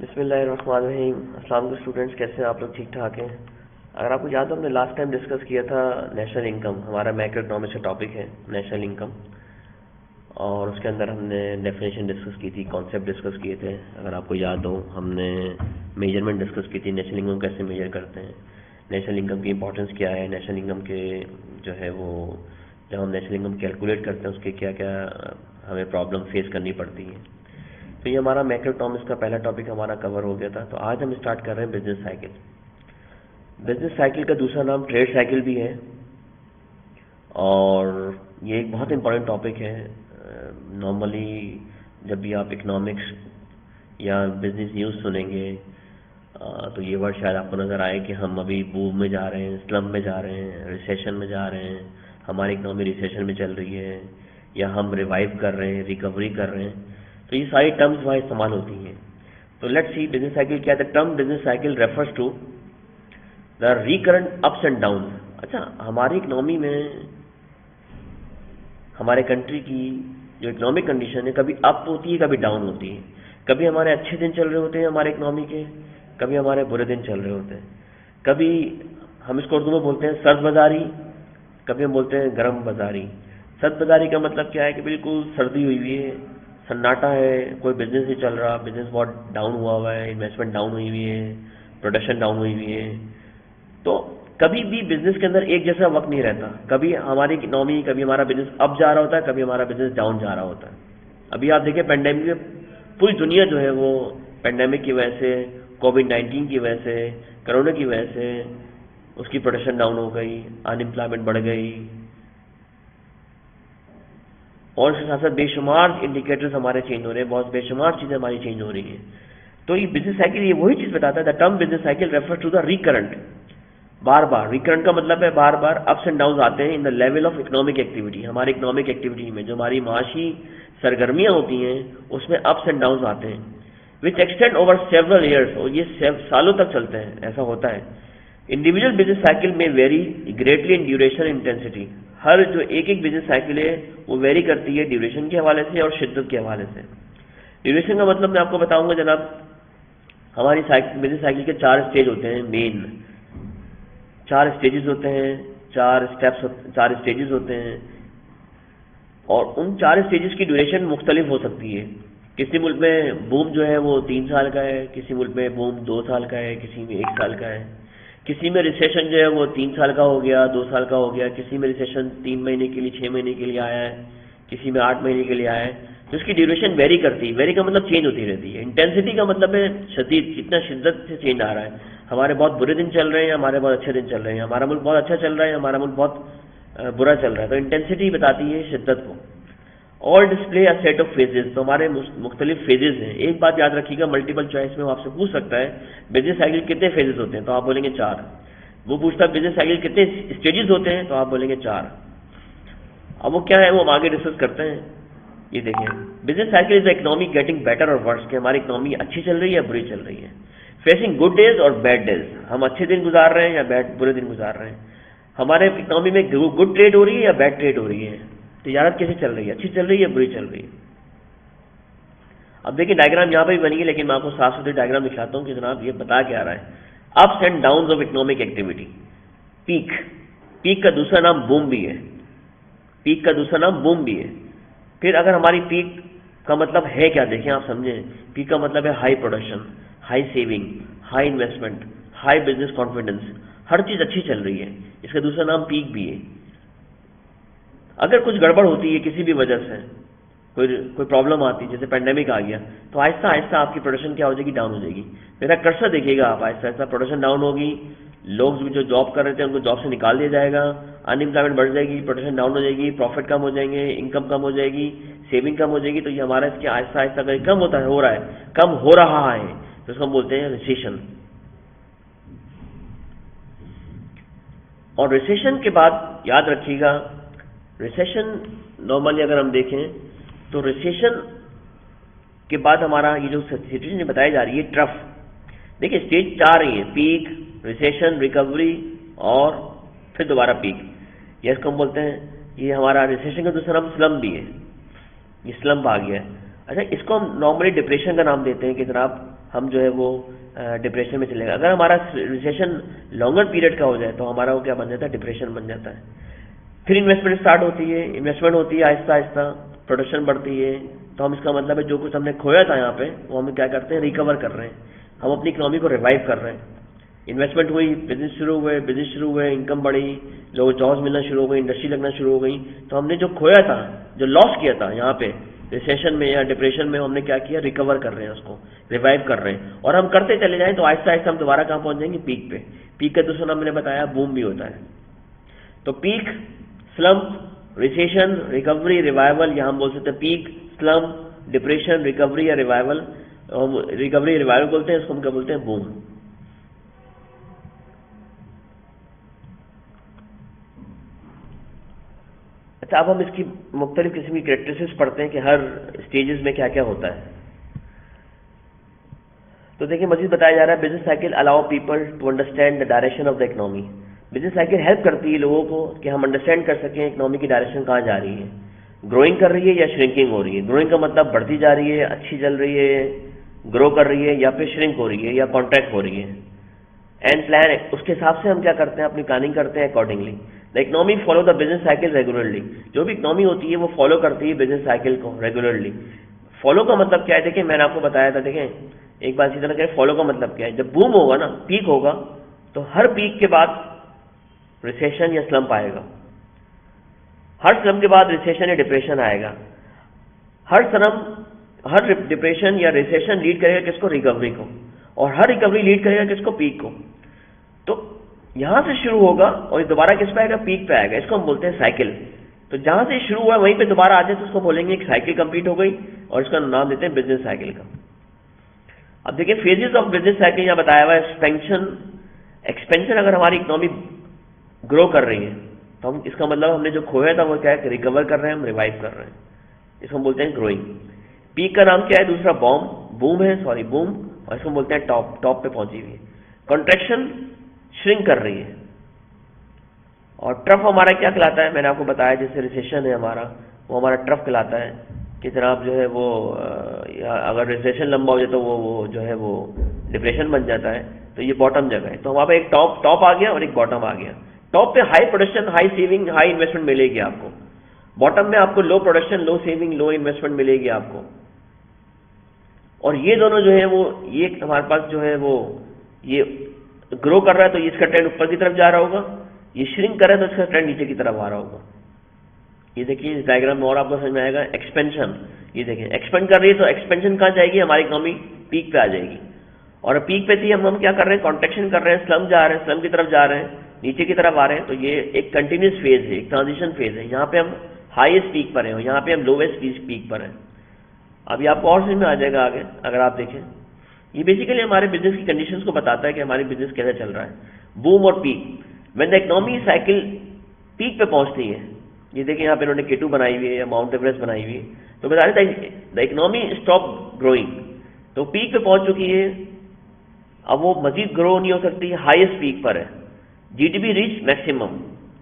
बिस्मिल्लाहिर्रहमानिर्रहीम। अस्सलाम वालेकुम स्टूडेंट्स, कैसे हैं आप लोग? ठीक ठाक हैं? अगर आपको याद हो, हमने लास्ट टाइम डिस्कस किया था नेशनल इनकम। हमारा मैक्रो इकोनॉमिक्स का टॉपिक है नेशनल इनकम, और उसके अंदर हमने डेफिनेशन डिस्कस की थी, कॉन्सेप्ट डिस्कस किए थे। अगर आपको याद हो, हमने मेजरमेंट डिस्कस की थी, नेशनल इनकम कैसे मेजर करते हैं, नेशनल इनकम की इंपॉर्टेंस क्या है, नेशनल इनकम के जो है वो जब हम नेशनल इनकम कैलकुलेट करते हैं उसके क्या क्या हमें प्रॉब्लम फेस करनी पड़ती है। तो ये हमारा मैक्रो इकोनॉमिक्स का पहला टॉपिक हमारा कवर हो गया था। तो आज हम स्टार्ट कर रहे हैं बिजनेस साइकिल। बिजनेस साइकिल का दूसरा नाम ट्रेड साइकिल भी है, और ये एक बहुत इंपॉर्टेंट टॉपिक है। नॉर्मली जब भी आप इकोनॉमिक्स या बिजनेस न्यूज़ सुनेंगे तो ये वर्ड शायद आपको नज़र आए कि हम अभी बूम में जा रहे हैं, स्लम में जा रहे हैं, रिसेशन में जा रहे हैं, हमारी इकोनॉमी रिसेशन में चल रही है, या हम रिवाइव कर रहे हैं, रिकवरी कर रहे हैं। तो ये सारी टर्म्स वहाँ इस्तेमाल होती हैं। तो लेट्स सी बिजनेस साइकिल क्या है। The term business cycle refers to the recurrent ups and down. अच्छा, हमारी इकोनॉमी में, हमारे कंट्री की जो इकोनॉमिक कंडीशन है, कभी अप होती है, कभी डाउन होती है। कभी हमारे अच्छे दिन चल रहे होते हैं हमारे इकोनॉमी के, कभी हमारे बुरे दिन चल रहे होते हैं। कभी हम इसको उर्दू में बोलते हैं सर्द बाजारी, कभी हम बोलते हैं गर्म बाजारी। सर्द बाजारी का मतलब क्या है कि बिल्कुल सर्दी हुई हुई है, सन्नाटा है, कोई बिजनेस नहीं चल रहा, बिजनेस बहुत डाउन हुआ है, इन्वेस्टमेंट डाउन हुई हुई है, प्रोडक्शन डाउन हुई हुई है। तो कभी भी बिजनेस के अंदर एक जैसा वक्त नहीं रहता। कभी हमारी इकोनॉमी, कभी हमारा बिजनेस अप जा रहा होता है, कभी हमारा बिजनेस डाउन जा रहा होता है। अभी आप देखिए, पेंडेमिक में पूरी दुनिया जो है वो पेंडेमिक की वजह से, कोविड-19 की वजह से, कोरोना की वजह से उसकी प्रोडक्शन डाउन हो गई, अनएम्प्लॉयमेंट बढ़ गई, और इसके साथ साथ बेशुमार इंडिकेटर्स हमारे चेंज हो रहे हैं, बहुत बेशुमार चीज़ें हमारी चेंज हो रही हैं। तो ये बिजनेस साइकिल ये वही चीज़ बताता है। The term business cycle refers to the recurrent, बार बार। रिकरेंट का मतलब है बार बार अप्स एंड डाउन आते हैं in the level of economic activity. हमारी इकोनॉमिक एक्टिविटी में जो हमारी माशी सरगर्मियाँ होती हैं उसमें अप्स एंड डाउन आते हैं, which extend over several years, और ये सालों तक चलते हैं, ऐसा होता है। इंडिविजुअल बिजनेस साइकिल में very greatly in duration intensity. हर जो एक एक बिजनेस साइकिल है वो वेरी करती है ड्यूरेशन के हवाले से और शिद्दत के हवाले से। ड्यूरेशन का मतलब मैं आपको बताऊंगा जनाब, हमारी बिजनेस साइकिल के 4 स्टेज होते हैं, मेन 4 स्टेजेस होते हैं, 4 स्टेजेस होते हैं, और उन 4 स्टेजेस की ड्यूरेशन मुख्तलिफ हो सकती है। किसी मुल्क में बूम जो है वो 3 साल का है, किसी मुल्क में बूम 2 साल का है, किसी में 1 साल का है, किसी में रिसेशन जो है वो 3 साल का हो गया, 2 साल का हो गया, किसी में रिसेशन 3 महीने के लिए, 6 महीने के लिए आया है, किसी में 8 महीने के लिए आया है। तो इसकी ड्यूरेशन वेरी करती है। वेरी का मतलब चेंज होती रहती है। इंटेंसिटी का मतलब है शदीद, कितना शिद्दत से चेंज आ रहा है। हमारे बहुत बुरे दिन चल रहे हैं, हमारे बहुत अच्छे दिन चल रहे हैं, हमारा मुल्क बहुत अच्छा चल रहा है, हमारा मुल्क बहुत बुरा चल रहा है। तो इंटेंसिटी बताती है शिद्दत को। All display a set of phases, तो हमारे मुख्तलिफ फेजेस हैं। एक बात याद रखिएगा, मल्टीपल चॉइस में वो आपसे पूछ सकता है बिजनेस साइकिल कितने फेजेस होते हैं, तो आप बोलेंगे 4। वो पूछता है बिजनेस साइकिल कितने स्टेजेस होते हैं, तो आप बोलेंगे 4। अब वो क्या है वो हम आगे डिस्कस करते हैं। ये देखिए, business cycle is the economy getting better और वर्स, कि हमारी इकोनॉमी अच्छी चल रही है या बुरी चल रही है। फेसिंग गुड डेज और बैड डेज, हम अच्छे दिन गुजार रहे हैं या बुरे दिन गुजार रहे हैं। हमारे इकोनॉमी में गुड ट्रेड हो रही है या बैड ट्रेड हो रही है, तिजारत कैसे चल रही है, अच्छी चल रही है या बुरी चल रही है। अब देखिए, डायग्राम यहाँ पर भी बनी है, लेकिन मैं आपको साफ सुथरी डायग्राम दिखाता हूँ कि जनाब ये बता क्या रहा है। Ups and downs of economic activity. Peak का दूसरा नाम बूम भी है, पीक का दूसरा नाम बूम भी है। फिर अगर हमारी पीक का मतलब है क्या, देखें आप समझें। पीक का मतलब है high production, high saving, high investment, high business confidence, हर चीज अच्छी चल रही है, इसका दूसरा नाम पीक भी है। अगर कुछ गड़बड़ होती है किसी भी वजह से, कोई प्रॉब्लम आती है, जैसे पेंडेमिक आ गया, तो आहिस्ता आहिस्ता आपकी प्रोडक्शन क्या हो जाएगी, डाउन हो जाएगी। मेरा कर्सर देखिएगा आप, आहिस्ता आहिस्ता प्रोडक्शन डाउन होगी, लोग जो जॉब कर रहे थे उनको जॉब से निकाल दिया जाएगा, अनएम्प्लॉयमेंट बढ़ जाएगी, प्रोडक्शन डाउन हो जाएगी, प्रॉफिट कम हो जाएंगे, इनकम कम हो जाएगी, सेविंग कम हो जाएगी। तो ये हमारा इसके आहिस्ता आहिस्ता कम होता है, हो रहा है, कम हो रहा है, तो इसको हम बोलते हैं रिसेशन। और रिसेशन के बाद याद रखिएगा, रिसेशन नॉर्मली अगर हम देखें तो रिसेशन के बाद हमारा ये जो सिचुएशन बताई जा रही है, ट्रफ। देखिए, स्टेज 4 ही है, पीक, रिसेशन, रिकवरी और फिर दोबारा पीक। ये इसको हम बोलते हैं, ये हमारा रिसेशन का दूसरा नाम स्लम भी है, ये स्लम्प आ गया है। अच्छा, इसको हम नॉर्मली डिप्रेशन का नाम देते हैं कि जनाब हम जो है वो डिप्रेशन में चलेगा। अगर हमारा रिसेशन लॉन्गर पीरियड का हो जाए तो हमारा वो क्या बन जाता है, डिप्रेशन बन जाता है। फिर इन्वेस्टमेंट स्टार्ट होती है, इन्वेस्टमेंट होती है आहिस्ता आहिस्ता, प्रोडक्शन बढ़ती है, तो हम इसका मतलब है जो कुछ हमने खोया था यहाँ पे वो हम क्या करते हैं, रिकवर कर रहे हैं, हम अपनी इकोनॉमी को रिवाइव कर रहे हैं। इन्वेस्टमेंट हुई, बिजनेस शुरू हुए, इनकम बढ़ी, लोगों को जॉब्स मिलना शुरू हो गई, इंडस्ट्री लगना शुरू हो गई, तो हमने जो खोया था, जो लॉस किया था यहाँ पे रिसेशन में या डिप्रेशन में, हमने क्या किया, रिकवर कर रहे हैं, उसको रिवाइव कर रहे हैं। और हम करते चले जाएं तो आहिस्ता आहिस्ता हम दोबारा कहाँ पहुंच जाएंगे, पीक पे। पीक का दूसरा नाम मैंने बताया बूम भी होता है। तो peak, slump, recession, recovery, revival, यहाँ हम बोल सकते हैं पीक, स्लम्प, डिप्रेशन, रिकवरी या रिवाइवल। रिकवरी रिवाइवल बोलते हैं, इसको हम क्या बोलते हैं, बूम। अच्छा, अब हम इसकी मुख्तलिफ किस्म की कैरेक्टरिस्टिक्स पढ़ते हैं कि हर स्टेजेस में क्या क्या होता है। तो देखिए मजीद बताया जा रहा है, business cycle allow people to understand the direction of the economy. Business cycle help करती है लोगों को कि हम अंडरस्टैंड कर सकें इकोनॉमी की डायरेक्शन कहाँ जा रही है, ग्रोइंग कर रही है या श्रिंकिंग हो रही है। ग्रोइंग का मतलब बढ़ती जा रही है, अच्छी चल रही है, ग्रो कर रही है, या फिर श्रिंक हो रही है या कॉन्ट्रैक्ट हो रही है। एंड प्लान, उसके हिसाब से हम क्या करते हैं, अपनी प्लानिंग करते हैं accordingly. The economy follow the business cycle regularly. जो भी इकोनॉमी होती है वो फॉलो करती है बिजनेस साइकिल को रेगुलरली। फॉलो का मतलब क्या है, देखिए मैंने आपको बताया था, देखें एक बार इसी तरह करें, फॉलो का मतलब क्या है, जब बूम होगा ना, पीक होगा, तो हर पीक के बाद रिसेशन या स्लम्प आएगा, हर स्लम्प के बाद रिसेशन या डिप्रेशन आएगा। हर डिप्रेशन या रिसेशन लीड करेगा किसको, रिकवरी को, और हर रिकवरी लीड करेगा किसको, पीक को। तो यहां से शुरू होगा और ये दोबारा किस पे आएगा, पीक पे आएगा। इसको हम बोलते हैं साइकिल। तो जहां से शुरू हुआ वहीं पे दोबारा आ जाए तो उसको बोलेंगे एक साइकिल कंप्लीट हो गई, और इसका नाम देते हैं बिजनेस साइकिल का। अब देखिए फेजेस ऑफ बिजनेस साइकिल यहाँ बताया हुआ है। एक्सपेंशन, अगर हमारी इकोनॉमी ग्रो कर रही है तो हम, इसका मतलब हमने जो खोया था वो क्या है, रिकवर कर रहे हैं, हम रिवाइव कर रहे हैं, इसको हम बोलते हैं ग्रोइंग। पीक का नाम क्या है, दूसरा बूम, और इसको बोलते हैं टॉप पे पहुंची हुई है। कॉन्ट्रैक्शन, श्रिंक कर रही है। और ट्रफ हमारा क्या कहलाता है, मैंने आपको बताया जैसे रिसेशन है हमारा, वो हमारा ट्रफ कहलाता है कि जनाब जो है वो अगर रिसेशन लंबा हो जाए तो वो जो है वो डिप्रेशन बन जाता है, तो ये बॉटम जगह है। तो वहाँ पे एक टॉप आ गया और एक बॉटम आ गया। टॉप पे high production, high saving, high investment मिलेगी आपको। बॉटम में आपको लो प्रोडक्शन, लो सेविंग, लो इन्वेस्टमेंट मिलेगी आपको। और ये दोनों जो है वो, ये हमारे पास जो है वो ये ग्रो कर रहा है तो इसका ट्रेंड ऊपर की तरफ जा रहा होगा, ये श्रिंक कर रहा है तो इसका ट्रेंड नीचे की तरफ आ रहा होगा। ये देखिए इस डायग्राम में और आपको समझ में आएगा। एक्सपेंशन, ये देखिए एक्सपेंड कर रही है तो एक्सपेंशन कहाँ जाएगी, हमारी इकोनॉमी पीक पे आ जाएगी। और पीक पे थी, हम क्या कर रहे हैं, कॉन्ट्रैक्शन कर रहे हैं, स्लम जा रहे हैं, स्लम की तरफ जा रहे हैं, नीचे की तरफ आ रहे हैं। तो ये एक कंटिन्यूस फेज है, एक ट्रांजिशन फेज है। यहाँ पे हम हाईएस्ट पीक पर हैं और यहाँ पे हम लोवेस्ट पीक पर हैं। अभी आपको और समझ में आ जाएगा आगे अगर आप देखें। ये बेसिकली हमारे बिजनेस की कंडीशंस को बताता है कि हमारी बिजनेस कैसे चल रहा है। बूम और peak, when the economy cycle peak पे पहुंचती है, ये देखिए यहाँ पे इन्होंने K2 बनाई हुई है या माउंट एवरेस्ट बनाई हुई है, तो बता रहे द इकोनॉमी स्टॉप ग्रोइंग, तो पीक पे पहुंच चुकी है, अब वो मजीद ग्रो नहीं हो सकती, हाईएस्ट पीक पर है। जीडीपी रीच मैक्सिमम,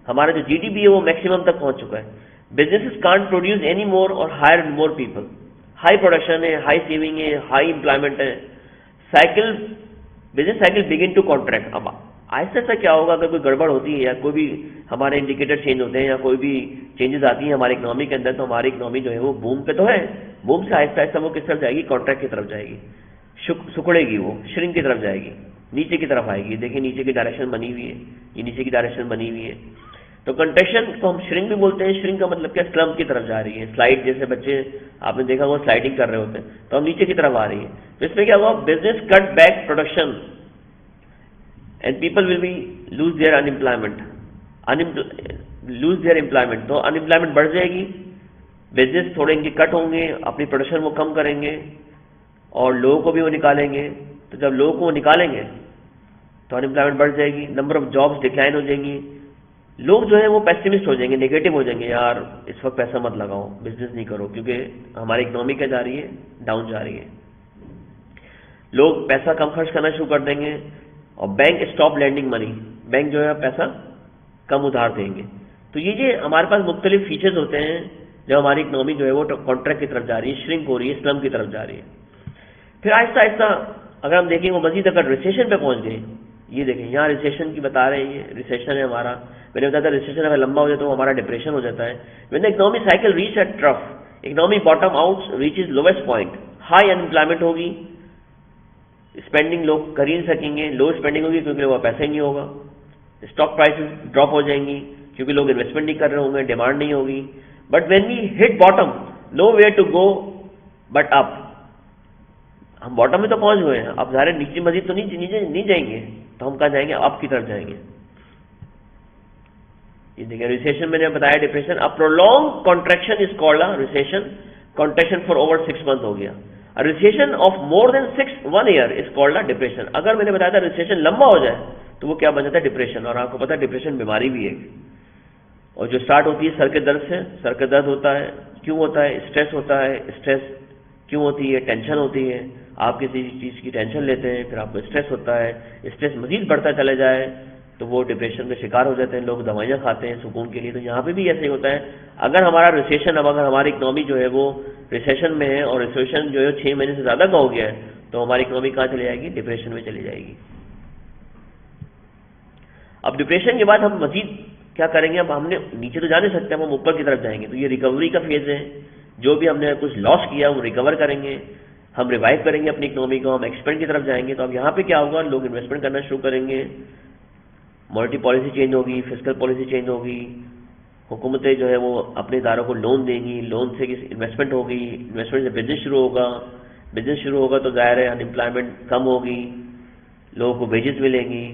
हमारा जो जीडीपी है वो मैक्सिमम तक पहुंच चुका है। Businesses can't produce any more और hire more people, high production है, हाई सेविंग है, हाई एम्प्लॉयमेंट है। Business cycle begin to contract. अब आहिस्ता आहिस्ता क्या होगा, अगर कोई गड़बड़ होती है या कोई भी हमारे इंडिकेटर चेंज होते हैं या कोई भी चेंजेस आती हैं हमारी इकोनॉमी के अंदर, तो हमारी इकोनॉमी जो है वो बूम पे तो है, बूम से आहिस्ता आहिस्ता वो किस तरफ जाएगी, कॉन्ट्रैक्ट की तरफ जाएगी, सुखड़ेगी, वो श्रिंक की तरफ जाएगी, नीचे की तरफ आएगी। देखिए नीचे की डायरेक्शन बनी हुई है, ये नीचे की डायरेक्शन बनी हुई है। तो कंट्रैक्शन को हम श्रिंक भी बोलते हैं। श्रिंक का मतलब क्या, स्लम्प की तरफ जा रही है, स्लाइड, जैसे बच्चे आपने देखा वो स्लाइडिंग कर रहे होते हैं, तो हम नीचे की तरफ आ रही है। तो इसमें क्या हुआ, business cut back production and people will be lose their unemployment, तो अनएम्प्लॉयमेंट बढ़ जाएगी, बिजनेस थोड़े इनके कट होंगे, अपनी प्रोडक्शन वो कम करेंगे और लोगों को भी वो निकालेंगे। तो जब लोगों को वो निकालेंगे तो अनएम्प्लॉयमेंट बढ़ जाएगी, नंबर ऑफ जॉब्स डिक्लाइन हो जाएंगी, लोग जो है वो पेसिमिस्ट हो जाएंगे, नेगेटिव हो जाएंगे, यार इस वक्त पैसा मत लगाओ, बिजनेस नहीं करो, क्योंकि हमारी इकोनॉमी क्या जा रही है, डाउन जा रही है। लोग पैसा कम खर्च करना शुरू कर देंगे और bank stop lending money, bank जो है पैसा कम उधार देंगे। तो ये जो हमारे पास मुख्तलिफ फीचर्स होते हैं जब हमारी इकोनॉमी जो है वो कॉन्ट्रैक्ट की तरफ जा रही है, श्रिंक हो रही है, स्लम की तरफ जा रही है। फिर आहिस्ता आहिस्ता अगर हम देखें वो मजीद अगर रिसेशन पे पहुंच गए, ये देखें यहाँ रिसेशन की बता रहे हैं, ये रिसेशन है हमारा। मैंने बताया था रिसेशन अगर लंबा हो जाए तो हमारा डिप्रेशन हो जाता है। When the economy cycle reach at trough, economy bottom out reaches lowest point, high unemployment होगी, स्पेंडिंग लोग कर ही नहीं सकेंगे, लो स्पेंडिंग होगी क्योंकि लोगों का पैसा ही नहीं होगा, स्टॉक प्राइसेस ड्रॉप हो जाएंगी क्योंकि लोग इन्वेस्टमेंट नहीं कर रहे होंगे, डिमांड नहीं होगी। But when we hit bottom, nowhere to go but up, हम बॉटम में तो पहुंच गए हैं, अब ज़ाहिर नीचे मजीद तो नहीं जाएंगे, तो हम कहाँ जाएंगे, अप की तरफ जाएंगे। ये देखिए रिसेशन मैंने बताया, depression, a prolong contraction is called a recession, contraction for over 6 month हो गया। अ recession of more than 1 year is called a depression. अगर मैंने बताया था रिसेशन लंबा हो जाए तो वो क्या बन जाता है, डिप्रेशन। और आपको पता है डिप्रेशन बीमारी भी है, और जो स्टार्ट होती है सर के दर्द से, सर का दर्द होता है, क्यों होता है, स्ट्रेस होता है, स्ट्रेस क्यों होती है, टेंशन होती है, आप किसी चीज़ की टेंशन लेते हैं, फिर आपको स्ट्रेस होता है, स्ट्रेस मजीद बढ़ता चले जाए तो वो डिप्रेशन का शिकार हो जाते हैं, लोग दवाइयाँ खाते हैं सुकून के लिए। तो यहाँ पे भी ऐसे ही होता है, अगर हमारा रिसेशन, अब अगर हमारी इकोनॉमी जो है वो रिसेशन में है और रिसेशन जो है 6 महीने से ज़्यादा का हो गया है, तो हमारी इकोनॉमी कहाँ चली जाएगी, डिप्रेशन में चली जाएगी। अब डिप्रेशन के बाद हम मजीद क्या करेंगे, अब हमने नीचे तो जा नहीं सकते, अब हम ऊपर की तरफ जाएंगे। तो ये रिकवरी का फेज है, जो भी हमने कुछ लॉस किया वो रिकवर करेंगे, हम रिवाइव करेंगे अपनी इकोनॉमी को, हम एक्सपेंड की तरफ जाएंगे। तो अब यहाँ पे क्या होगा, लोग इन्वेस्टमेंट करना शुरू करेंगे, मॉनेटरी पॉलिसी चेंज होगी, फिस्कल पॉलिसी चेंज होगी, हुकूमतें जो है वो अपने इदारों को लोन देंगी, लोन से इन्वेस्टमेंट होगी, इन्वेस्टमेंट से बिजनेस शुरू होगा, बिजनेस शुरू होगा तो जाहिर है अनएम्प्लॉयमेंट कम होगी, लोगों को वेजेस मिलेंगी,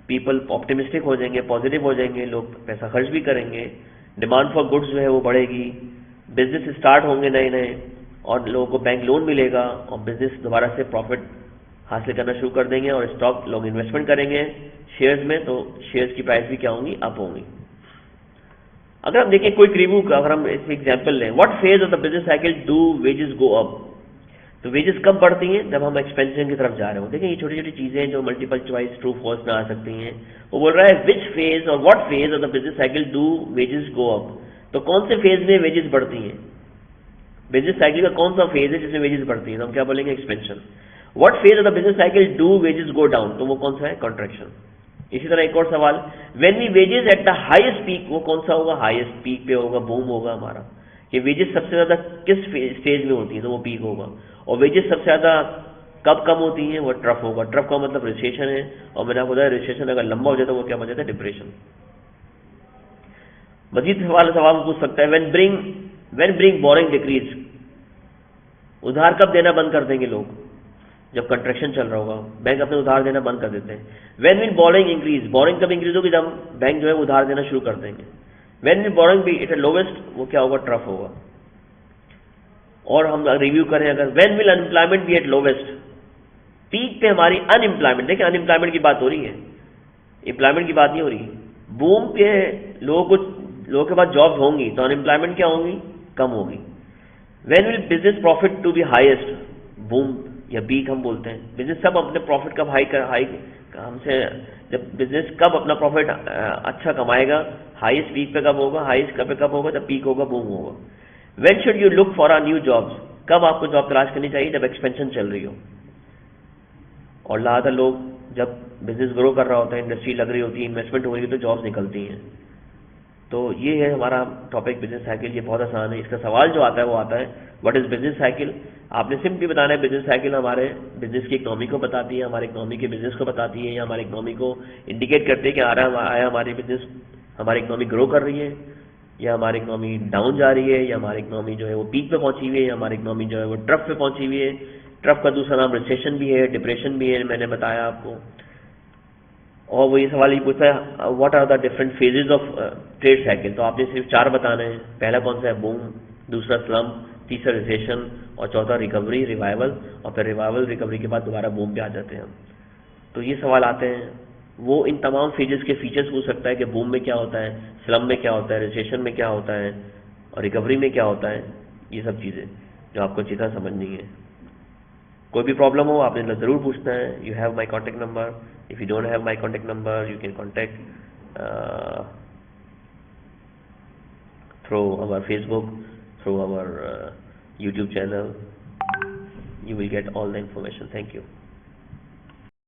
पीपल ऑप्टिमिस्टिक हो जाएंगे, पॉजिटिव हो जाएंगे, लोग पैसा खर्च भी करेंगे, डिमांड फॉर गुड्स जो है वो बढ़ेगी, बिजनेस स्टार्ट होंगे नए नए, और लोगों को बैंक लोन मिलेगा और बिजनेस दोबारा से प्रॉफिट हासिल करना शुरू कर देंगे, और स्टॉक लोग इन्वेस्टमेंट करेंगे शेयर्स में, तो शेयर्स की प्राइस भी क्या होंगी, अप होंगी। अगर हम देखें कोई रिव्यू का, अगर हम इस एग्जाम्पल लें, what phase of the business cycle do wages go up, तो वेजेस कब बढ़ती हैं, जब हम एक्सपेंशन की तरफ जा रहे हो। देखिए ये छोटी छोटी चीजें जो मल्टीपल चॉइस ट्रू फॉल्स में आ सकती हैं। वो बोल रहा है विच फेज और what phase of the business cycle do wages go up, तो कौन से फेज में वेजेस बढ़ती हैं, बिजनेस साइकिल का कौन सा फेज है जिसमें वेजेस बढ़ती हैं, तो हम क्या बोलेंगे, expansion. What phase of the business cycle do wages go down, तो वो कौन सा है, कॉन्ट्रैक्शन। इसी तरह एक और सवाल, when we wages at the highest peak, वो कौन सा होगा, हाईएस्ट पीक पे होगा, बूम होगा हमारा। ये वेजेस सबसे ज्यादा किस स्टेज में होती है, तो वो पीक होगा। और वेजेस सबसे ज्यादा कब कम होती हैं, वो ट्रफ होगा। ट्रफ का मतलब रिसेशन है, और मैंने आपको बताया रिसेशन अगर लंबा हो जाता है वो क्या बन जाता है, डिप्रेशन। मजीद सवाल पूछ सकता है, व्हेन ब्रिंग बोरिंग डिक्रीज, उधार कब देना बंद कर देंगे लोग, जब कंट्रैक्शन चल रहा होगा, बैंक अपने उधार देना बंद कर देते हैं। When will boring increase, boring कब इंक्रीज होगी, जब बैंक जो है उधार देना शुरू कर देंगे। When will borrowing be at lowest, वो क्या होगा, ट्रफ होगा। और हम रिव्यू करें, अगर when will unemployment be at lowest, peak पे हमारी अनएम्प्लॉयमेंट, देखिए अनएम्प्लॉयमेंट की बात हो रही है, एम्प्लॉयमेंट की बात नहीं हो रही। बूम पे लोगों के पास जॉब्स होंगी तो अनएम्प्लॉयमेंट क्या होगी, कम होगी। When will business profit to be highest, boom या पीक हम बोलते हैं, बिजनेस सब अपने प्रॉफिट कब हाई हमसे, जब बिजनेस कब अपना प्रॉफिट अच्छा कमाएगा, हाईएस्ट पीक पे कब होगा, हाईएस्ट कब होगा, जब पीक होगा, बूम होगा। When should you look for a new jobs, कब आपको जॉब तलाश करनी चाहिए, जब एक्सपेंशन चल रही हो। और ज़्यादातर लोग जब बिजनेस ग्रो कर रहा होता है, इंडस्ट्री लग रही होती है, इन्वेस्टमेंट हो रही है, तो जॉब्स निकलती हैं। तो ये है हमारा टॉपिक बिजनेस साइकिल। ये बहुत आसान है। इसका सवाल जो आता है वो आता है व्हाट इज बिजनेस साइकिल। आपने सिंपली बताना है बिजनेस साइकिल हमारे बिजनेस की इकोनॉमी को बताती है, हमारे इकोनॉमी के बिजनेस को बताती है, या हमारी इकोनॉमी को इंडिकेट करती है कि आया हमारी बिजनेस, हमारी इकोनॉमी ग्रो कर रही है, या हमारी इकोनॉमी डाउन जा रही है, या हमारी इकोनॉमी जो है वो पीक पे पहुंची हुई है, या हमारी इकोनॉमी जो है वो ट्रफ पे पहुंची हुई है। ट्रफ का दूसरा नाम रिसेशन भी है, डिप्रेशन भी है, मैंने बताया आपको। और वो ये सवाल ही पूछता है what are the different phases of trade cycle. तो आपने सिर्फ 4 बताने हैं। पहला कौन सा है, बूम, दूसरा स्लम, तीसरा रिसेशन, और चौथा रिकवरी, रिवाइवल, और फिर रिवाइवल रिकवरी के बाद दोबारा बूम पे आ जाते हैं हम। तो ये सवाल आते हैं। वो इन तमाम फेजेस के फीचर्स पूछ सकता है कि बूम में क्या होता है, स्लम में क्या होता है, रिसेशन में क्या होता है, और रिकवरी में क्या होता है। ये सब चीज़ें जो आपको अच्छी तरह समझनी है। कोई भी प्रॉब्लम हो आपने ज़रूर पूछना है। You have my contact number, if you don't have my contact number you can contact through our Facebook through our YouTube channel. You will get all the information. Thank you.